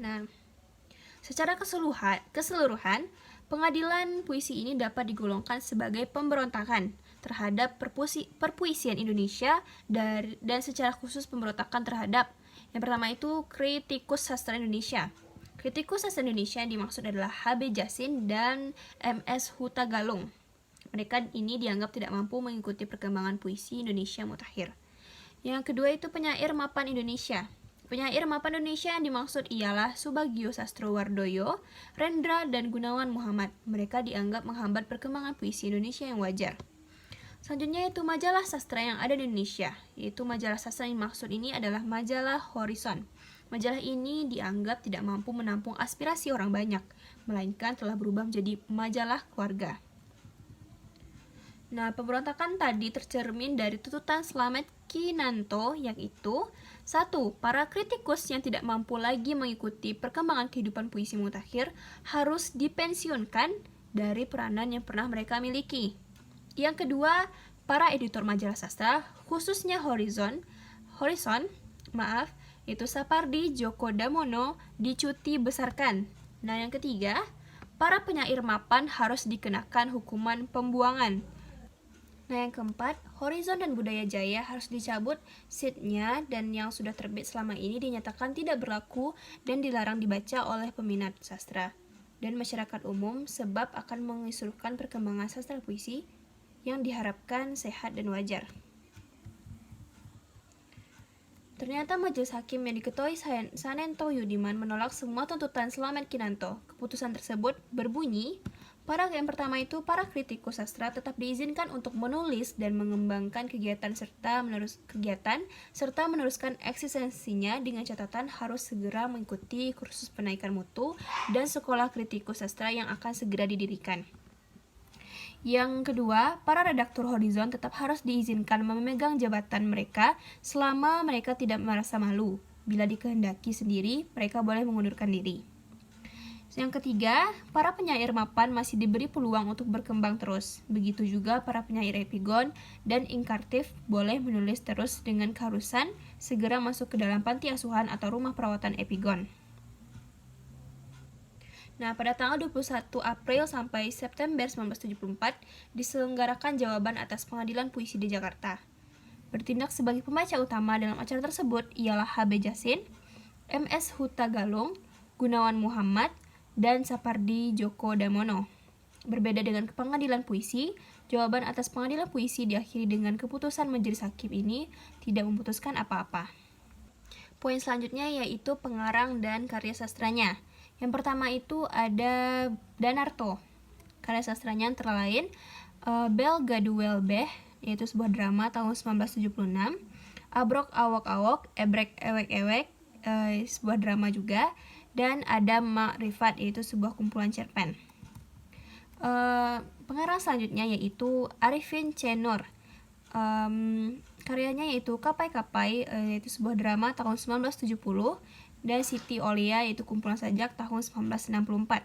Nah, secara keseluruhan, pengadilan puisi ini dapat digolongkan sebagai pemberontakan terhadap perpuisian Indonesia dan secara khusus pemberontakan terhadap yang pertama itu kritikus sastra Indonesia. Kritikus sastra Indonesia yang dimaksud adalah H.B. Jasin dan M.S. Huta Galung. Mereka ini dianggap tidak mampu mengikuti perkembangan puisi Indonesia mutakhir. Yang kedua itu penyair mapan Indonesia. Penyair mapan Indonesia yang dimaksud ialah Subagio Sastrowardoyo, Rendra, dan Gunawan Muhammad. Mereka dianggap menghambat perkembangan puisi Indonesia yang wajar. Selanjutnya yaitu majalah sastra yang ada di Indonesia, yaitu majalah sastra yang dimaksud ini adalah majalah Horizon. Majalah ini dianggap tidak mampu menampung aspirasi orang banyak, melainkan telah berubah menjadi majalah keluarga. Nah, pemberontakan tadi tercermin dari tuntutan Slamet Kinanto, yaitu 1. Para kritikus yang tidak mampu lagi mengikuti perkembangan kehidupan puisi mutakhir harus dipensiunkan dari peranan yang pernah mereka miliki. Yang kedua, para editor majalah sastra, khususnya Horizon, itu Sapardi Djoko Damono dicuti besarkan. Nah, yang ketiga, para penyair mapan harus dikenakan hukuman pembuangan. Nah, yang keempat, Horizon dan Budaya Jaya harus dicabut seatnya dan yang sudah terbit selama ini dinyatakan tidak berlaku dan dilarang dibaca oleh peminat sastra dan masyarakat umum sebab akan mengisruhkan perkembangan sastra puisi yang diharapkan sehat dan wajar. Ternyata majelis hakim yang diketuai Sanento Yudiman menolak semua tuntutan Slamet Kinanto. Keputusan tersebut berbunyi, yang pertama itu para kritikus sastra tetap diizinkan untuk menulis dan mengembangkan kegiatan serta meneruskan eksistensinya dengan catatan harus segera mengikuti kursus penaikan mutu dan sekolah kritikus sastra yang akan segera didirikan. Yang kedua, para redaktur Horizon tetap harus diizinkan memegang jabatan mereka selama mereka tidak merasa malu. Bila dikehendaki sendiri, mereka boleh mengundurkan diri. Yang ketiga, para penyair mapan masih diberi peluang untuk berkembang terus. Begitu juga para penyair epigon dan inkartif boleh menulis terus dengan keharusan segera masuk ke dalam panti asuhan atau rumah perawatan epigon. Nah, pada tanggal 21 April sampai September 1974 diselenggarakan jawaban atas Pengadilan Puisi di Jakarta. Bertindak sebagai pembaca utama dalam acara tersebut ialah H.B. Jasin, M.S. Huta Galung, Gunawan Muhammad, dan Sapardi Djoko Damono. Berbeda dengan Pengadilan Puisi, jawaban atas Pengadilan Puisi diakhiri dengan keputusan majelis hakim ini tidak memutuskan apa-apa. Poin selanjutnya yaitu pengarang dan karya sastranya. Yang pertama itu ada Danarto. Karya sastranya antara lain Bel Gaduel Beh, yaitu sebuah drama tahun 1976, Abrok Awok Awok, Ebrek Ewek Ewek, sebuah drama juga, dan ada Makrifat, yaitu sebuah kumpulan cerpen. Pengarang selanjutnya yaitu Arifin C. Nur. Karyanya yaitu Kapai Kapai, yaitu sebuah drama tahun 1970, dan Siti Olia, yaitu kumpulan sajak tahun 1964.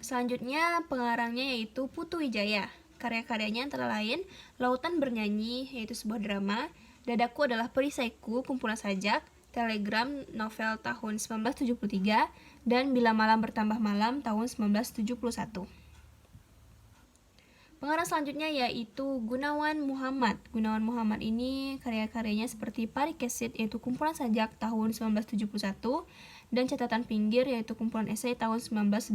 Selanjutnya pengarangnya yaitu Putu Wijaya. Karya-karyanya antara lain Lautan Bernyanyi, yaitu sebuah drama, Dadaku Adalah Perisaiku, kumpulan sajak, Telegram, novel tahun 1973, dan Bila Malam Bertambah Malam tahun 1971. Pengarang selanjutnya yaitu Gunawan Muhammad. Gunawan Muhammad ini karya-karyanya seperti Parikesit, yaitu kumpulan sajak tahun 1971, dan Catatan Pinggir, yaitu kumpulan esai tahun 1982.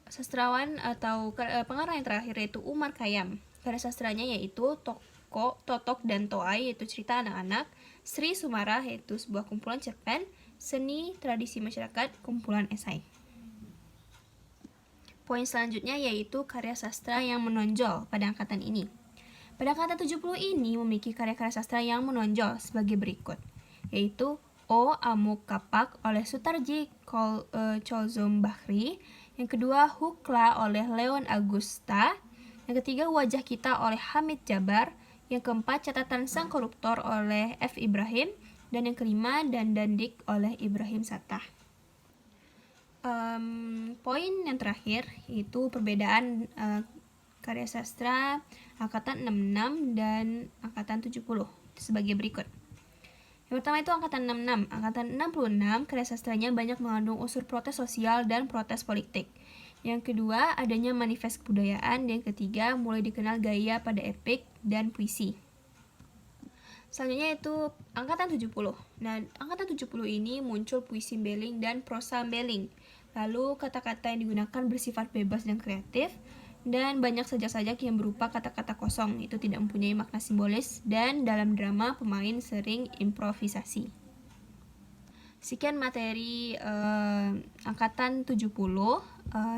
Sastrawan atau pengarang yang terakhir yaitu Umar Khayyam. Karya sastranya yaitu Totok dan Toai, yaitu cerita anak-anak, Sri Sumarah, yaitu sebuah kumpulan cerpen, Seni Tradisi Masyarakat, kumpulan esai. Poin selanjutnya yaitu karya sastra yang menonjol pada angkatan ini. Pada angkatan 70 ini memiliki karya-karya sastra yang menonjol sebagai berikut, yaitu O Amuk Kapak oleh Sutarji Cholzom Bahri, yang kedua Hukla oleh Leon Agusta, yang ketiga Wajah Kita oleh Hamid Jabar, yang keempat Catatan Sang Koruptor oleh F. Ibrahim, dan yang kelima Dandandik oleh Ibrahim Sattah. Poin yang terakhir yaitu perbedaan karya sastra angkatan 66 dan angkatan 70 sebagai berikut. Yang pertama itu angkatan 66. Angkatan 66, karya sastranya banyak mengandung unsur protes sosial dan protes politik. Yang kedua, adanya manifest kebudayaan. Dan yang ketiga, mulai dikenal gaya pada epik dan puisi. Selanjutnya itu angkatan 70. Nah, angkatan 70 ini muncul puisi beling dan prosa beling. Lalu kata-kata yang digunakan bersifat bebas dan kreatif, dan banyak sajak-sajak yang berupa kata-kata kosong, itu tidak mempunyai makna simbolis, dan dalam drama pemain sering improvisasi. Sekian materi angkatan 70.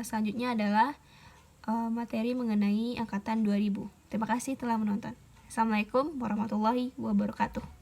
Selanjutnya adalah materi mengenai angkatan 2000. Terima kasih telah menonton. Assalamualaikum warahmatullahi wabarakatuh.